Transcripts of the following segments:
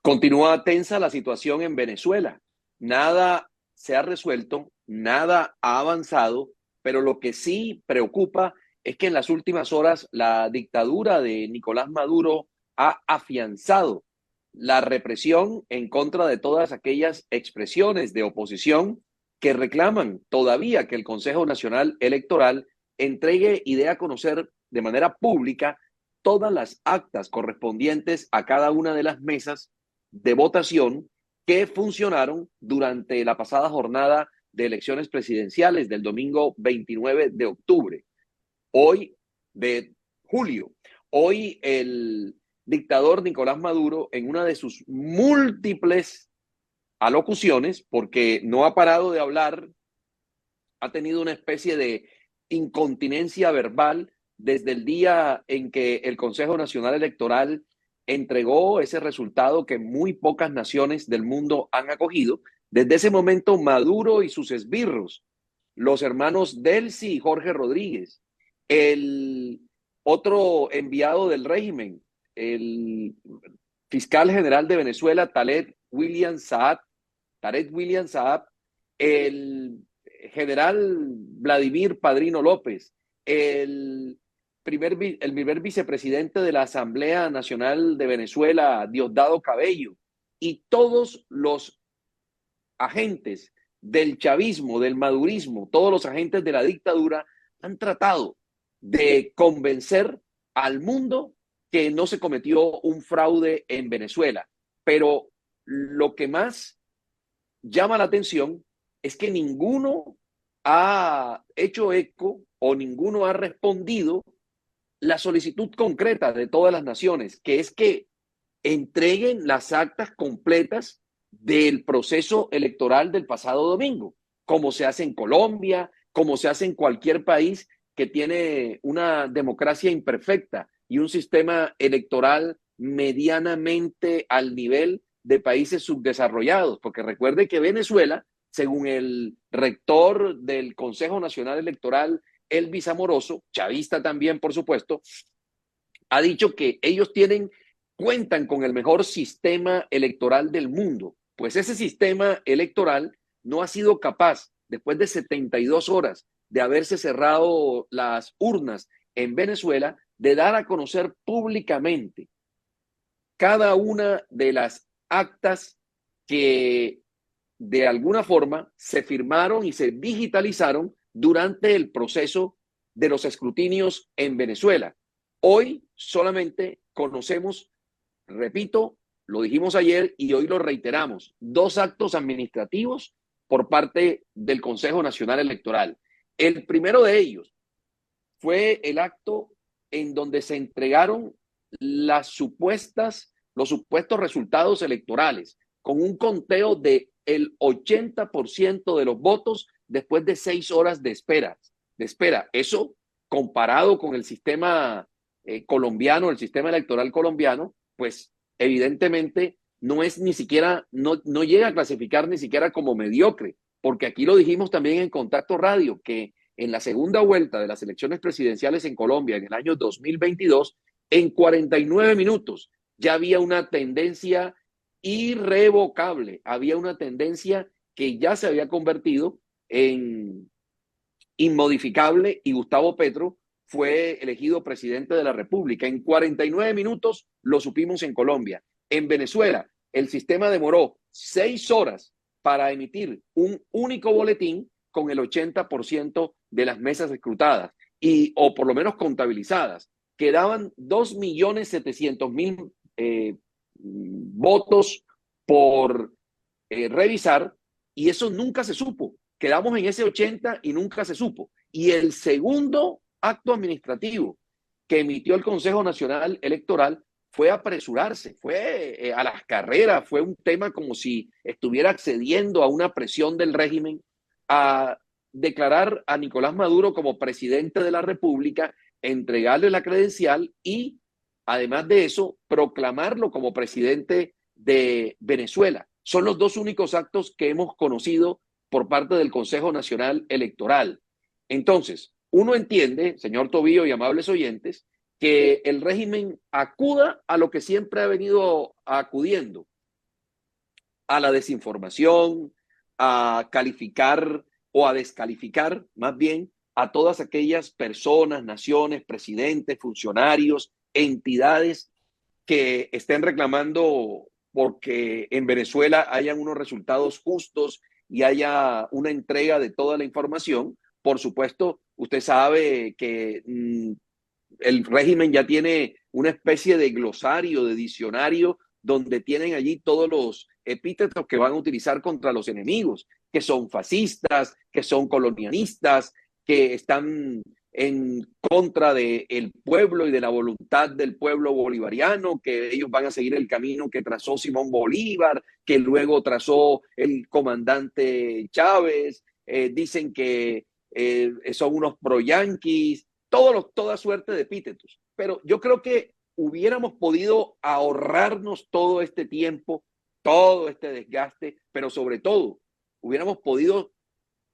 Continúa tensa la situación en Venezuela. Nada se ha resuelto, nada ha avanzado, pero lo que sí preocupa es que en las últimas horas la dictadura de Nicolás Maduro ha afianzado la represión en contra de todas aquellas expresiones de oposición que reclaman todavía que el Consejo Nacional Electoral entregue y dé a conocer de manera pública todas las actas correspondientes a cada una de las mesas de votación que funcionaron durante la pasada jornada de elecciones presidenciales del domingo 29 de octubre. Hoy, de julio, hoy el dictador Nicolás Maduro, en una de sus múltiples alocuciones, porque no ha parado de hablar, ha tenido una especie de incontinencia verbal desde el día en que el Consejo Nacional Electoral entregó ese resultado que muy pocas naciones del mundo han acogido. Desde ese momento, Maduro y sus esbirros, los hermanos Delcy y Jorge Rodríguez, el otro enviado del régimen, el fiscal general de Venezuela, Tarek William Saab, el general Vladimir Padrino López, el primer vicepresidente de la Asamblea Nacional de Venezuela, Diosdado Cabello, y todos los agentes del chavismo, del madurismo, todos los agentes de la dictadura han tratado de convencer al mundo que no se cometió un fraude en Venezuela. Pero lo que más llama la atención es que ninguno ha hecho eco o ninguno ha respondido la solicitud concreta de todas las naciones, que es que entreguen las actas completas del proceso electoral del pasado domingo, como se hace en Colombia, como se hace en cualquier país que tiene una democracia imperfecta y un sistema electoral medianamente al nivel de países subdesarrollados, porque recuerde que Venezuela, según el rector del Consejo Nacional Electoral, Elvis Amoroso, chavista también, por supuesto, ha dicho que ellos cuentan con el mejor sistema electoral del mundo. Pues ese sistema electoral no ha sido capaz, después de 72 horas de haberse cerrado las urnas en Venezuela, de dar a conocer públicamente cada una de las actas que de alguna forma se firmaron y se digitalizaron durante el proceso de los escrutinios en Venezuela. Hoy solamente conocemos, repito, lo dijimos ayer y hoy lo reiteramos, dos actos administrativos por parte del Consejo Nacional Electoral. El primero de ellos fue el acto en donde se entregaron los supuestos resultados electorales con un conteo de el 80% de los votos después de 6 horas de espera. Eso comparado con el sistema colombiano, el sistema electoral colombiano, pues evidentemente no es ni siquiera, no llega a clasificar ni siquiera como mediocre, porque aquí lo dijimos también en Contacto Radio, que en la segunda vuelta de las elecciones presidenciales en Colombia en el año 2022, en 49 minutos ya había una tendencia irrevocable, había una tendencia que ya se había convertido en inmodificable y Gustavo Petro fue elegido presidente de la República. En 49 minutos lo supimos en Colombia. En Venezuela, el sistema demoró 6 horas para emitir un único boletín con el 80% de las mesas escrutadas o por lo menos contabilizadas. Quedaban 2.700.000 votos por revisar y eso nunca se supo. Quedamos en ese 80 y nunca se supo. Y el segundo acto administrativo que emitió el Consejo Nacional Electoral fue apresurarse, fue a las carreras, fue un tema como si estuviera accediendo a una presión del régimen a declarar a Nicolás Maduro como presidente de la República, entregarle la credencial y, además de eso, proclamarlo como presidente de Venezuela. Son los dos únicos actos que hemos conocido por parte del Consejo Nacional Electoral. Entonces, uno entiende, señor Tobío y amables oyentes, que el régimen acuda a lo que siempre ha venido acudiendo, a la desinformación, a calificar o a descalificar más bien a todas aquellas personas, naciones, presidentes, funcionarios, entidades que estén reclamando porque en Venezuela hayan unos resultados justos y haya una entrega de toda la información. Por supuesto, usted sabe que el régimen ya tiene una especie de glosario, de diccionario, donde tienen allí todos los epítetos que van a utilizar contra los enemigos, que son fascistas, que son colonialistas, que están en contra del pueblo y de la voluntad del pueblo bolivariano, que ellos van a seguir el camino que trazó Simón Bolívar, que luego trazó el comandante Chávez, dicen que son unos pro-yanquis, toda suerte de epítetos. Pero yo creo que hubiéramos podido ahorrarnos todo este tiempo, todo este desgaste, pero sobre todo hubiéramos podido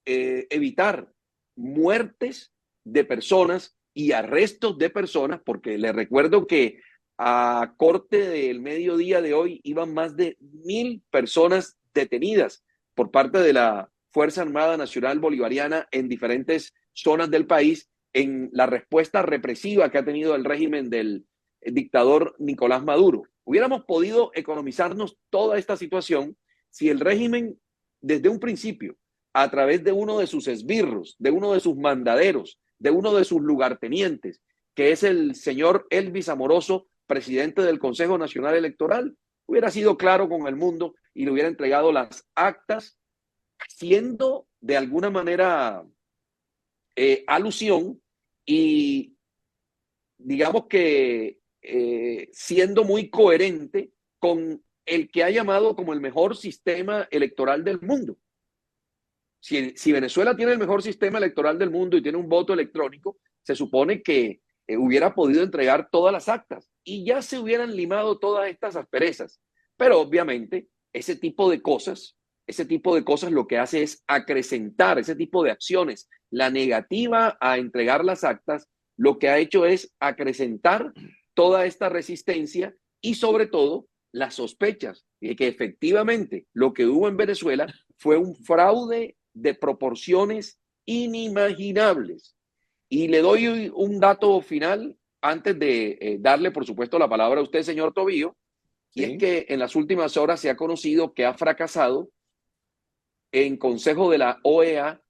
evitar muertes de personas y arrestos de personas, porque les recuerdo que a corte del mediodía de hoy iban más de 1.000 personas detenidas por parte de la Fuerza Armada Nacional Bolivariana en diferentes zonas del país en la respuesta represiva que ha tenido el régimen del dictador Nicolás Maduro. Hubiéramos podido economizarnos toda esta situación si el régimen desde un principio, a través de uno de sus esbirros, de uno de sus mandaderos, de uno de sus lugartenientes, que es el señor Elvis Amoroso, presidente del Consejo Nacional Electoral, hubiera sido claro con el mundo y le hubiera entregado las actas, haciendo de alguna manera alusión y digamos que siendo muy coherente con el que ha llamado como el mejor sistema electoral del mundo. Si Venezuela tiene el mejor sistema electoral del mundo y tiene un voto electrónico, se supone que hubiera podido entregar todas las actas y ya se hubieran limado todas estas asperezas. Pero obviamente ese tipo de cosas lo que hace es acrecentar ese tipo de acciones. La negativa a entregar las actas lo que ha hecho es acrecentar toda esta resistencia y sobre todo las sospechas de que efectivamente lo que hubo en Venezuela fue un fraude de proporciones inimaginables. Y le doy un dato final antes de darle, por supuesto, la palabra a usted, señor Tobío, y es que en las últimas horas se ha conocido que ha fracasado en consejo de la OEA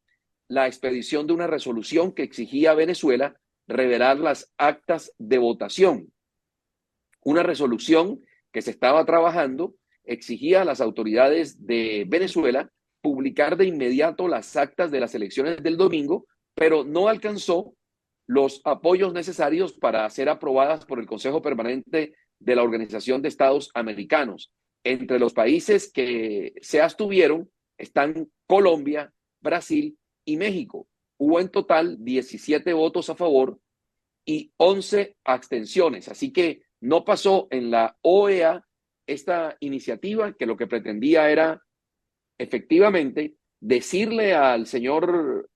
la expedición de una resolución que exigía a Venezuela revelar las actas de votación. Una resolución que se estaba trabajando exigía a las autoridades de Venezuela publicar de inmediato las actas de las elecciones del domingo, pero no alcanzó los apoyos necesarios para ser aprobadas por el Consejo Permanente de la Organización de Estados Americanos. Entre los países que se abstuvieron están Colombia, Brasil y México. Hubo en total 17 votos a favor y 11 abstenciones. Así que no pasó en la OEA esta iniciativa que lo que pretendía era efectivamente decirle al señor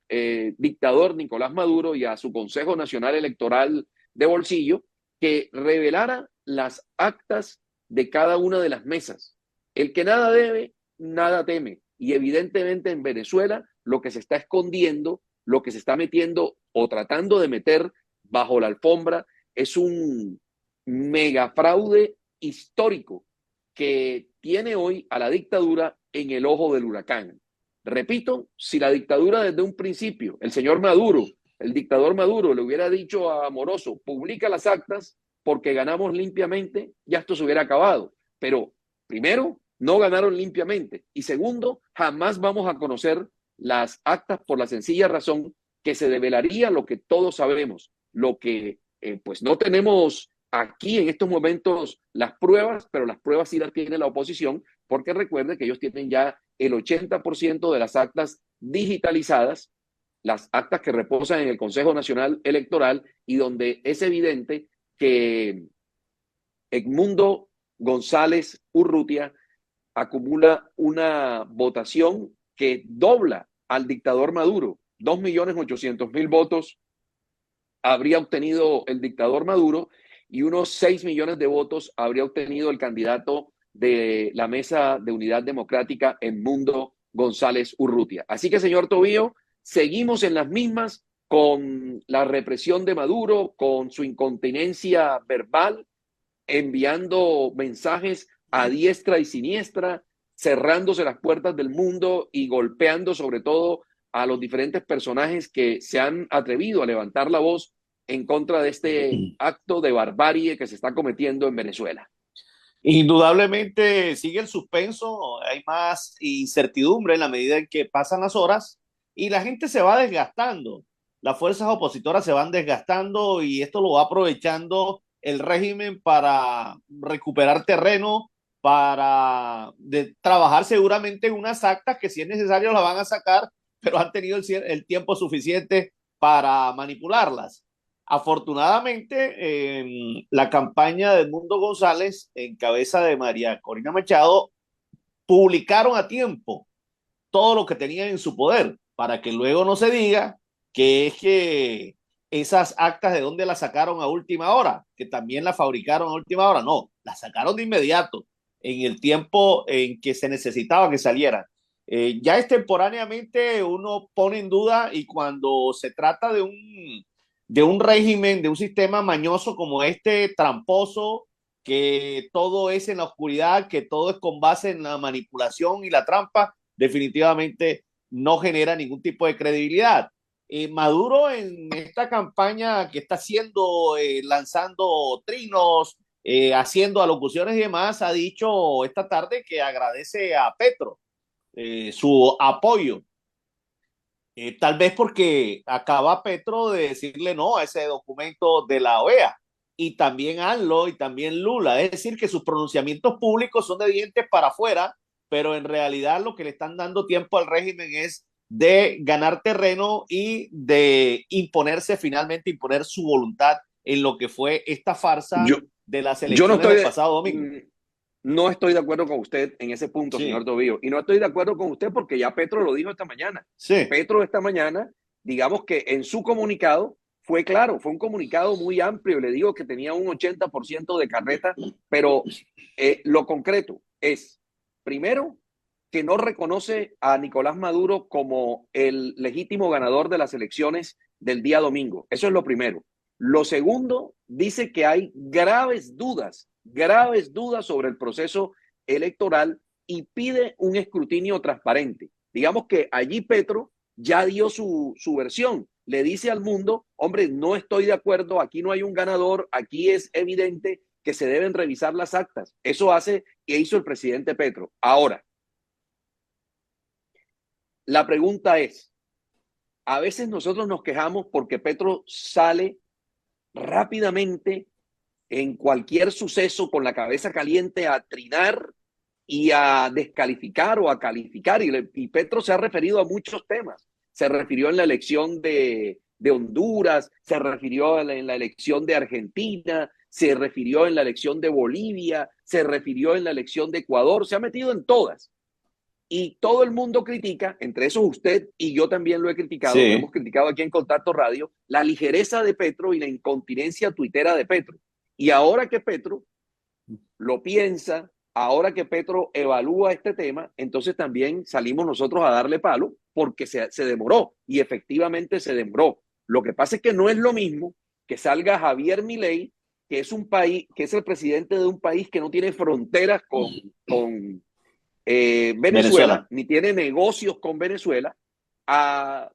dictador Nicolás Maduro y a su Consejo Nacional Electoral de bolsillo que revelara las actas de cada una de las mesas. El que nada debe, nada teme. Y evidentemente en Venezuela lo que se está escondiendo, lo que se está metiendo o tratando de meter bajo la alfombra es un mega fraude histórico que tiene hoy a la dictadura en el ojo del huracán. Repito, si la dictadura desde un principio, el señor Maduro, el dictador Maduro le hubiera dicho a Amoroso, publica las actas porque ganamos limpiamente, ya esto se hubiera acabado. Pero primero, no ganaron limpiamente. Y segundo, jamás vamos a conocer las actas por la sencilla razón que se develaría lo que todos sabemos, lo que pues no tenemos aquí en estos momentos las pruebas, pero las pruebas sí las tiene la oposición, porque recuerde que ellos tienen ya el 80% de las actas digitalizadas, las actas que reposan en el Consejo Nacional Electoral y donde es evidente que Edmundo González Urrutia acumula una votación que dobla al dictador Maduro. 2.800.000 votos habría obtenido el dictador Maduro y unos 6 millones de votos habría obtenido el candidato de la Mesa de Unidad Democrática, Edmundo González Urrutia. Así que, señor Tobío, seguimos en las mismas con la represión de Maduro, con su incontinencia verbal, enviando mensajes a diestra y siniestra, cerrándose las puertas del mundo y golpeando sobre todo a los diferentes personajes que se han atrevido a levantar la voz en contra de este acto de barbarie que se está cometiendo en Venezuela. Indudablemente sigue el suspenso, hay más incertidumbre en la medida en que pasan las horas y la gente se va desgastando, las fuerzas opositoras se van desgastando y esto lo va aprovechando el régimen para recuperar terreno, para trabajar seguramente en unas actas que si es necesario las van a sacar, pero han tenido el tiempo suficiente para manipularlas. Afortunadamente, la campaña de Edmundo González, en cabeza de María Corina Machado, publicaron a tiempo todo lo que tenían en su poder, para que luego no se diga que es que esas actas de dónde las sacaron a última hora, que también las fabricaron a última hora. No, las sacaron de inmediato, en el tiempo en que se necesitaba que salieran. Ya extemporáneamente uno pone en duda y cuando se trata de un régimen, de un sistema mañoso como este, tramposo, que todo es en la oscuridad, que todo es con base en la manipulación y la trampa, definitivamente no genera ningún tipo de credibilidad. Maduro en esta campaña que está haciendo, lanzando trinos, haciendo alocuciones y demás, ha dicho esta tarde que agradece a Petro su apoyo. Tal vez porque acaba Petro de decirle no a ese documento de la OEA y también ANLO y también Lula. Es decir, que sus pronunciamientos públicos son de dientes para afuera, pero en realidad lo que le están dando tiempo al régimen es de ganar terreno y de imponerse finalmente, imponer su voluntad en lo que fue esta farsa Yo, de las yo no elecciones estoy del de, pasado domingo. no estoy de acuerdo con usted en ese punto, señor Sí, Tobío. Y no estoy de acuerdo con usted porque ya Petro lo dijo esta mañana. sí. Petro esta mañana, digamos que en su comunicado fue claro, fue un comunicado muy amplio. Le digo que tenía un 80% de carreta, pero lo concreto es, primero, que no reconoce a Nicolás Maduro como el legítimo ganador de las elecciones del día domingo. Eso es lo primero. Lo segundo, dice que hay graves dudas sobre el proceso electoral y pide un escrutinio transparente. Digamos que allí Petro ya dio su versión. Le dice al mundo, hombre, no estoy de acuerdo, aquí no hay un ganador, aquí es evidente que se deben revisar las actas. Eso hace que hizo el presidente Petro. Ahora, la pregunta es, a veces nosotros nos quejamos porque Petro sale rápidamente en cualquier suceso con la cabeza caliente a trinar y a descalificar o a calificar. Y Petro se ha referido a muchos temas. Se refirió en la elección de Honduras, se refirió en la elección de Argentina, se refirió en la elección de Bolivia, se refirió en la elección de Ecuador, se ha metido en todas. Y todo el mundo critica, entre esos usted y yo también lo he criticado, lo Sí. hemos criticado aquí en Contacto Radio, la ligereza de Petro y la incontinencia tuitera de Petro. Y ahora que Petro lo piensa, ahora que Petro evalúa este tema, entonces también salimos nosotros a darle palo porque se demoró y efectivamente se demoró. Lo que pasa es que no es lo mismo que salga Javier Milei, que es un país, que es el presidente de un país que no tiene fronteras con Venezuela, Venezuela. ni tiene negocios con Venezuela, a,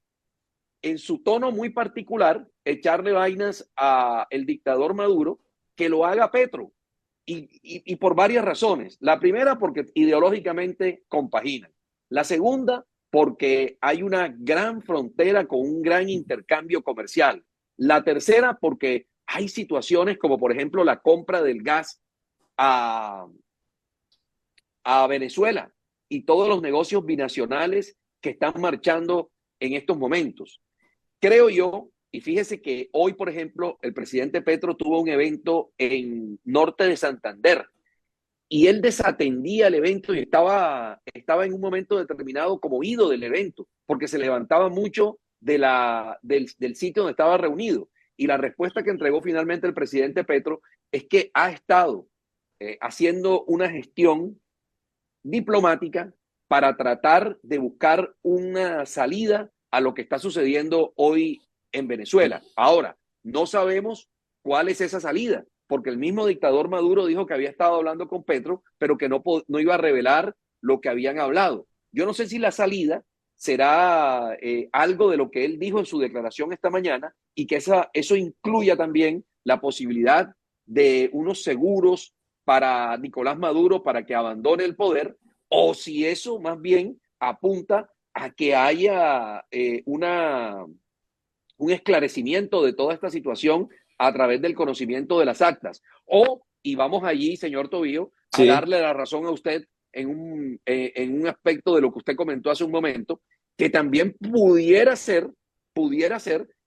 en su tono muy particular, echarle vainas a el dictador Maduro, que lo haga Petro. Y por varias razones. La primera, porque ideológicamente compaginan. La segunda, porque hay una gran frontera con un gran intercambio comercial. La tercera, porque hay situaciones como, por ejemplo, la compra del gas a, a Venezuela y todos los negocios binacionales que están marchando en estos momentos. Creo yo, y fíjese que hoy, por ejemplo, el presidente Petro tuvo un evento en norte de Santander y él desatendía el evento y estaba en un momento determinado como ido del evento, porque se levantaba mucho del sitio donde estaba reunido. Y la respuesta que entregó finalmente el presidente Petro es que ha estado haciendo una gestión diplomática para tratar de buscar una salida a lo que está sucediendo hoy en Venezuela. Ahora, no sabemos cuál es esa salida, porque el mismo dictador Maduro dijo que había estado hablando con Petro, pero que no iba a revelar lo que habían hablado. Yo no sé si la salida será algo de lo que él dijo en su declaración esta mañana y que eso incluya también la posibilidad de unos seguros para Nicolás Maduro para que abandone el poder, o si eso más bien apunta a que haya un esclarecimiento de toda esta situación a través del conocimiento de las actas. O, y vamos allí, señor Tobío, a Sí. darle la razón a usted en un aspecto de lo que usted comentó hace un momento, que también pudiera ser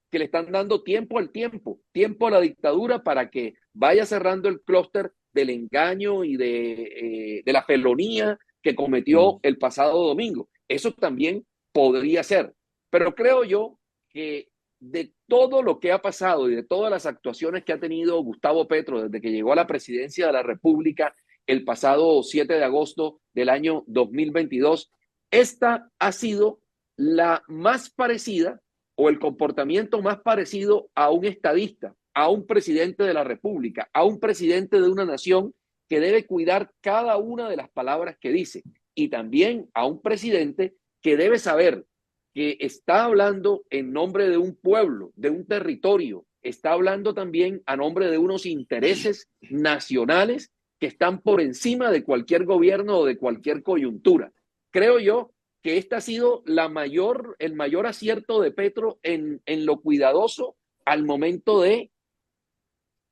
que le están dando tiempo al tiempo a la dictadura para que vaya cerrando el clúster del engaño y de la felonía que cometió el pasado domingo. Eso también podría ser. Pero creo yo que de todo lo que ha pasado y de todas las actuaciones que ha tenido Gustavo Petro desde que llegó a la presidencia de la República el pasado 7 de agosto del año 2022, esta ha sido la más parecida o el comportamiento más parecido a un estadista, a un presidente de la República, a un presidente de una nación que debe cuidar cada una de las palabras que dice y también a un presidente que debe saber que está hablando en nombre de un pueblo, de un territorio, está hablando también a nombre de unos intereses nacionales que están por encima de cualquier gobierno o de cualquier coyuntura. Creo yo que este ha sido el mayor acierto de Petro en lo cuidadoso al momento de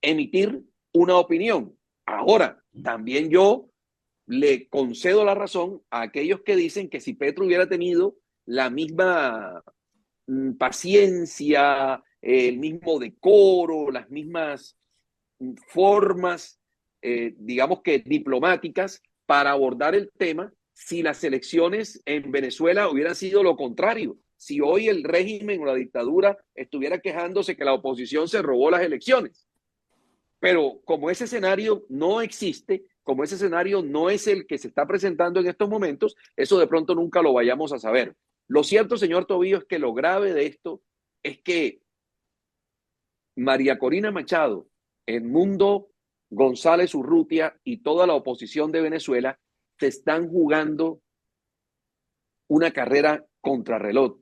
emitir una opinión. Ahora, también yo le concedo la razón a aquellos que dicen que si Petro hubiera tenido la misma paciencia, el mismo decoro, las mismas formas, digamos que diplomáticas, para abordar el tema, si las elecciones en Venezuela hubieran sido lo contrario. Si hoy el régimen o la dictadura estuviera quejándose que la oposición se robó las elecciones. Pero como ese escenario no existe, como ese escenario no es el que se está presentando en estos momentos, eso de pronto nunca lo vayamos a saber. Lo cierto, señor Tobío, es que lo grave de esto es que María Corina Machado, Edmundo González Urrutia y toda la oposición de Venezuela se están jugando una carrera contrarreloj,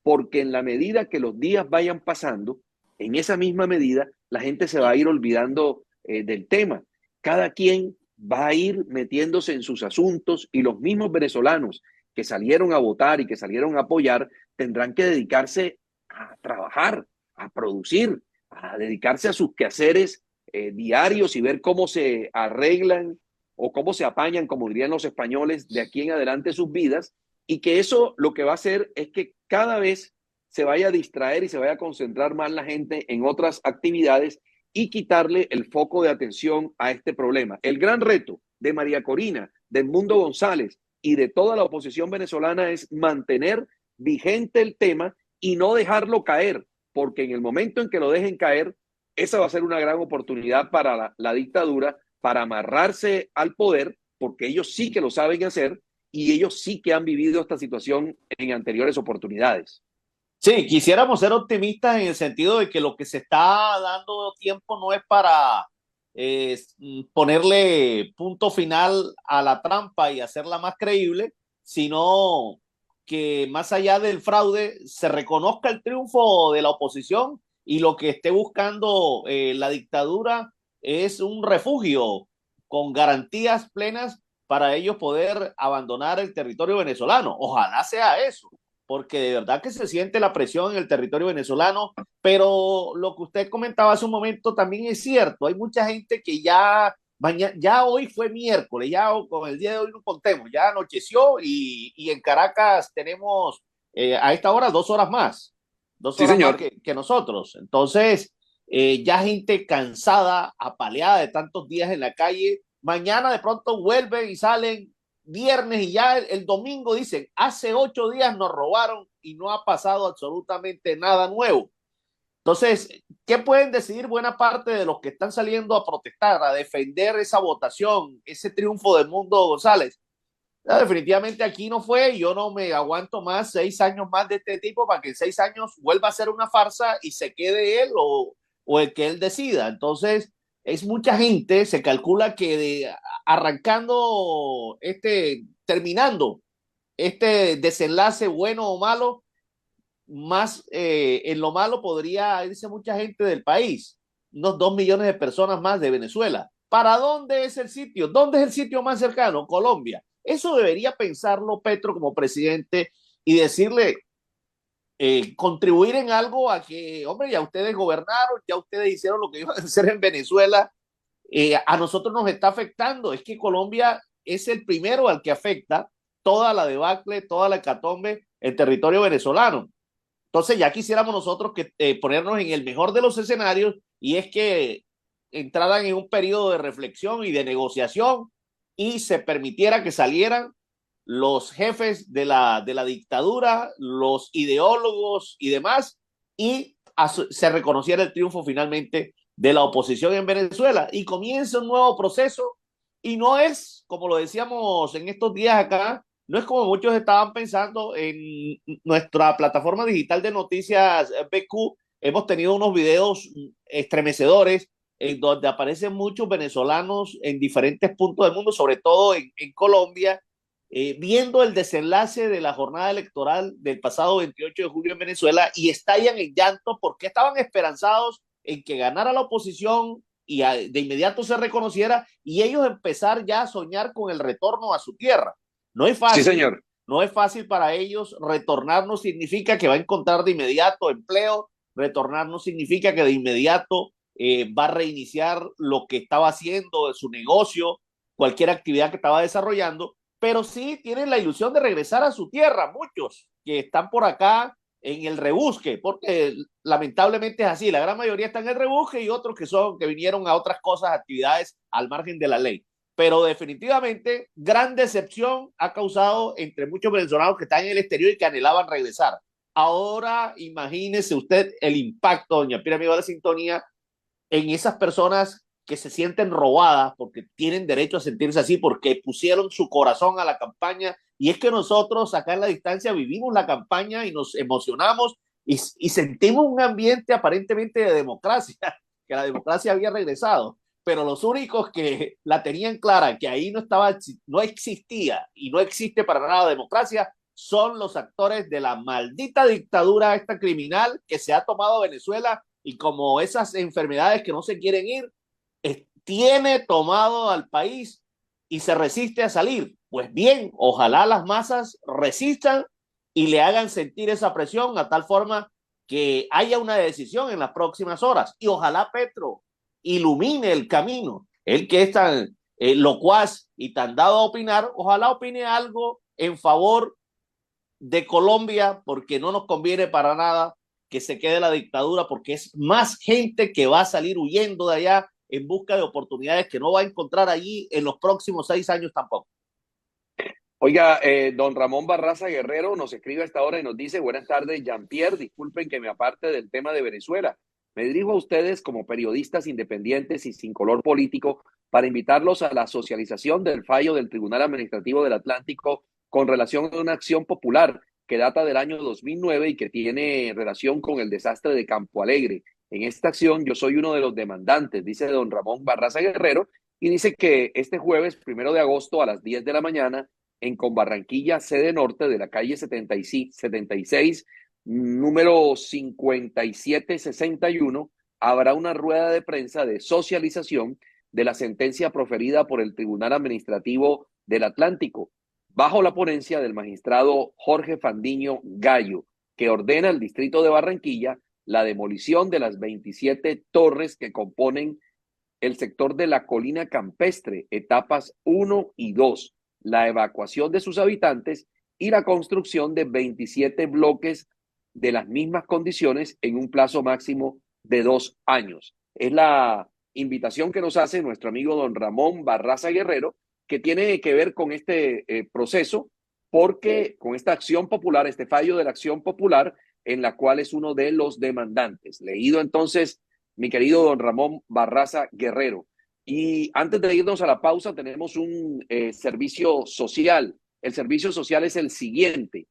porque en la medida que los días vayan pasando, en esa misma medida, la gente se va a ir olvidando del tema. Cada quien va a ir metiéndose en sus asuntos y los mismos venezolanos que salieron a votar y que salieron a apoyar tendrán que dedicarse a trabajar, a producir, a dedicarse a sus quehaceres diarios y ver cómo se arreglan o cómo se apañan, como dirían los españoles, de aquí en adelante sus vidas, y que eso lo que va a hacer es que cada vez se vaya a distraer y se vaya a concentrar más la gente en otras actividades y quitarle el foco de atención a este problema. El gran reto de María Corina, de Edmundo González y de toda la oposición venezolana es mantener vigente el tema y no dejarlo caer, porque en el momento en que lo dejen caer, esa va a ser una gran oportunidad para la dictadura, para amarrarse al poder, porque ellos sí que lo saben hacer y ellos sí que han vivido esta situación en anteriores oportunidades. Sí, quisiéramos ser optimistas en el sentido de que lo que se está dando tiempo no es para ponerle punto final a la trampa y hacerla más creíble, sino que más allá del fraude se reconozca el triunfo de la oposición y lo que esté buscando la dictadura es un refugio con garantías plenas para ellos poder abandonar el territorio venezolano. Ojalá sea eso, porque de verdad que se siente la presión en el territorio venezolano, pero lo que usted comentaba hace un momento también es cierto, hay mucha gente que ya hoy fue miércoles, ya con el día de hoy no contemos, ya anocheció y en Caracas tenemos a esta hora 2 horas más, dos Sí, horas más señor. que nosotros, entonces ya gente cansada, apaleada de tantos días en la calle, mañana de pronto vuelven y salen viernes y ya el domingo dicen, hace 8 días nos robaron y no ha pasado absolutamente nada nuevo. Entonces, ¿qué pueden decidir buena parte de los que están saliendo a protestar, a defender esa votación, ese triunfo de Mundo González? No, definitivamente aquí no fue, yo no me aguanto más 6 años más de este tipo para que en 6 años vuelva a ser una farsa y se quede él o el que él decida. Entonces, es mucha gente, se calcula que arrancando terminando este desenlace bueno o malo, más en lo malo podría irse mucha gente del país, unos 2 millones de personas más de Venezuela. ¿Para dónde es el sitio? ¿Dónde es el sitio más cercano? Colombia. Eso debería pensarlo Petro como presidente y decirle, contribuir en algo a que, hombre, ya ustedes gobernaron, ya ustedes hicieron lo que iban a hacer en Venezuela, a nosotros nos está afectando. Es que Colombia es el primero al que afecta toda la debacle, toda la hecatombe en territorio venezolano. Entonces ya quisiéramos nosotros ponernos en el mejor de los escenarios y es que entraran en un periodo de reflexión y de negociación y se permitiera que salieran los jefes de la dictadura, los ideólogos y demás, y se reconociera el triunfo finalmente de la oposición en Venezuela y comienza un nuevo proceso y no es, como lo decíamos en estos días acá, no es como muchos estaban pensando en nuestra plataforma digital de noticias BQ. Hemos tenido unos videos estremecedores en donde aparecen muchos venezolanos en diferentes puntos del mundo, sobre todo en Colombia, viendo el desenlace de la jornada electoral del pasado 28 de julio en Venezuela y estallan en llanto porque estaban esperanzados en que ganara la oposición y de inmediato se reconociera y ellos empezar ya a soñar con el retorno a su tierra. No es Sí, fácil, señor. no es fácil para ellos. Retornar no significa que va a encontrar de inmediato empleo, retornar no significa que de inmediato va a reiniciar lo que estaba haciendo, su negocio, cualquier actividad que estaba desarrollando, pero sí tienen la ilusión de regresar a su tierra, muchos que están por acá en el rebusque, porque lamentablemente es así, la gran mayoría está en el rebusque y otros que vinieron a otras cosas, actividades al margen de la ley. Pero definitivamente gran decepción ha causado entre muchos venezolanos que están en el exterior y que anhelaban regresar. Ahora imagínese usted el impacto, doña Pira, amigo de la sintonía, en esas personas que se sienten robadas porque tienen derecho a sentirse así, porque pusieron su corazón a la campaña. Y es que nosotros acá en la distancia vivimos la campaña y nos emocionamos y sentimos un ambiente aparentemente de democracia, que la democracia había regresado. Pero los únicos que la tenían clara, que ahí no estaba, no existía y no existe para nada democracia, son los actores de la maldita dictadura esta criminal que se ha tomado Venezuela y como esas enfermedades que no se quieren ir, tiene tomado al país y se resiste a salir. Pues bien, ojalá las masas resistan y le hagan sentir esa presión a tal forma que haya una decisión en las próximas horas. Y ojalá Petro ilumine el camino. Él que es tan locuaz y tan dado a opinar, ojalá opine algo en favor de Colombia, porque no nos conviene para nada que se quede la dictadura, porque es más gente que va a salir huyendo de allá en busca de oportunidades que no va a encontrar allí en los próximos 6 años tampoco. Oiga, don Ramón Barraza Guerrero nos escribe a esta hora y nos dice, buenas tardes, Jean-Pierre, disculpen que me aparte del tema de Venezuela. Me dirijo a ustedes como periodistas independientes y sin color político para invitarlos a la socialización del fallo del Tribunal Administrativo del Atlántico con relación a una acción popular que data del año 2009 y que tiene relación con el desastre de Campo Alegre. En esta acción yo soy uno de los demandantes, dice don Ramón Barraza Guerrero, y dice que este jueves, 1 de agosto, a las 10 de la mañana, en Conbarranquilla, sede norte de la calle 76, número 5761, habrá una rueda de prensa de socialización de la sentencia proferida por el Tribunal Administrativo del Atlántico, bajo la ponencia del magistrado Jorge Fandiño Gallo, que ordena al distrito de Barranquilla la demolición de las 27 torres que componen el sector de la colina campestre, etapas 1 y 2, la evacuación de sus habitantes y la construcción de 27 bloques de las mismas condiciones en un plazo máximo de 2 años. Es la invitación que nos hace nuestro amigo don Ramón Barraza Guerrero, que tiene que ver con este proceso, porque con esta acción popular, este fallo de la acción popular, en la cual es uno de los demandantes. Leído entonces, mi querido don Ramón Barraza Guerrero. Y antes de irnos a la pausa, tenemos un servicio social. El servicio social es el siguiente.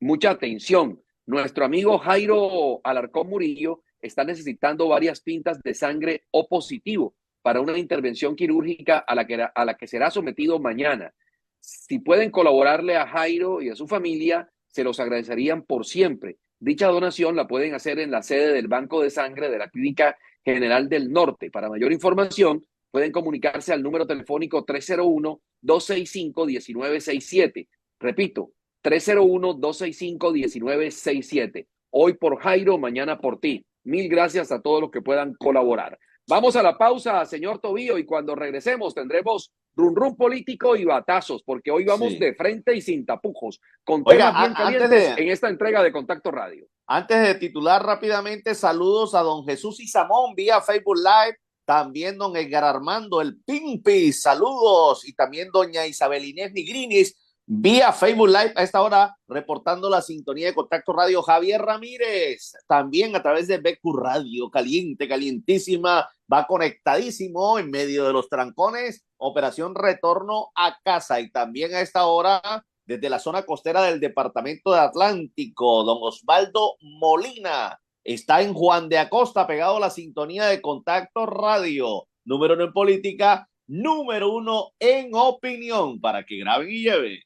Mucha atención. Nuestro amigo Jairo Alarcón Murillo está necesitando varias pintas de sangre O positivo para una intervención quirúrgica a la que será sometido mañana. Si pueden colaborarle a Jairo y a su familia, se los agradecerían por siempre. Dicha donación la pueden hacer en la sede del Banco de Sangre de la Clínica General del Norte. Para mayor información, pueden comunicarse al número telefónico 301-265-1967. Repito, 301-265-1967. Hoy por Jairo, mañana por ti. Mil gracias a todos los que puedan colaborar. Vamos a la pausa, señor Tobío, y cuando regresemos tendremos rum político y batazos, porque hoy vamos de frente y sin tapujos, con temas bien calientes en esta entrega de Contacto Radio. Antes de titular rápidamente, saludos a don Jesús Isamón vía Facebook Live, también don Edgar Armando el Pimpi, saludos, y también doña Isabel Inés Nigrinis vía Facebook Live a esta hora, reportando la sintonía de Contacto Radio. Javier Ramírez, también a través de BQ Radio, caliente, calientísima, va conectadísimo en medio de los trancones, operación retorno a casa. Y también a esta hora, desde la zona costera del departamento de Atlántico, don Osvaldo Molina está en Juan de Acosta, pegado a la sintonía de Contacto Radio, número 1 en política, número 1 en opinión, para que graben y lleven.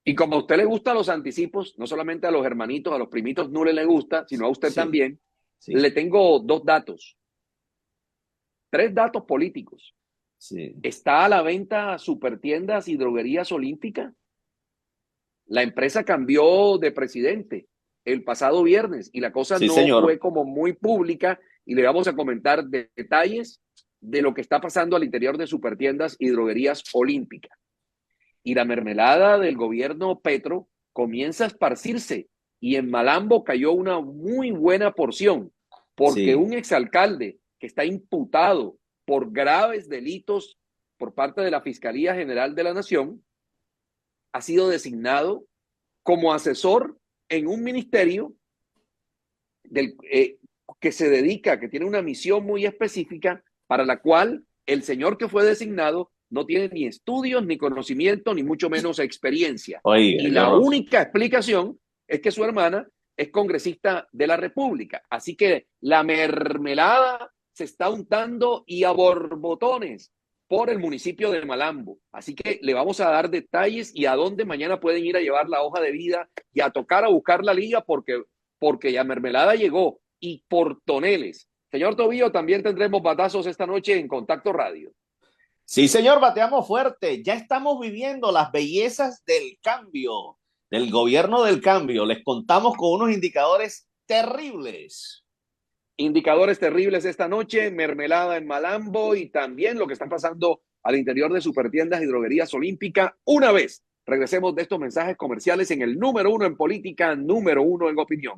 Y como a usted le gustan los anticipos, no solamente a los hermanitos, a los primitos no le gusta, sino a usted también, le tengo 2 datos. 3 datos políticos. ¿Está a la venta Supertiendas y Droguerías Olímpica? La empresa cambió de presidente el pasado viernes y la cosa fue como muy pública, y le vamos a comentar detalles de lo que está pasando al interior de Supertiendas y Droguerías Olímpica. Y la mermelada del gobierno Petro comienza a esparcirse, y en Malambo cayó una muy buena porción, porque un exalcalde que está imputado por graves delitos por parte de la Fiscalía General de la Nación ha sido designado como asesor en un ministerio que se dedica, que tiene una misión muy específica, para la cual el señor que fue designado no tiene ni estudios, ni conocimiento, ni mucho menos experiencia. Y la única explicación es que su hermana es congresista de la República. Así que la mermelada se está untando y a borbotones por el municipio de Malambo. Así que le vamos a dar detalles y a dónde mañana pueden ir a llevar la hoja de vida y a tocar a buscar la liga, porque la mermelada llegó, y por toneles. Señor Tobío, también tendremos batazos esta noche en Contacto Radio. Sí, señor, bateamos fuerte. Ya estamos viviendo las bellezas del cambio, del gobierno del cambio. Les contamos con unos indicadores terribles. Indicadores terribles esta noche, mermelada en Malambo, y también lo que está pasando al interior de Supertiendas y Droguerías Olímpica. Una vez regresemos de estos mensajes comerciales en el número 1 en política, número 1 en opinión.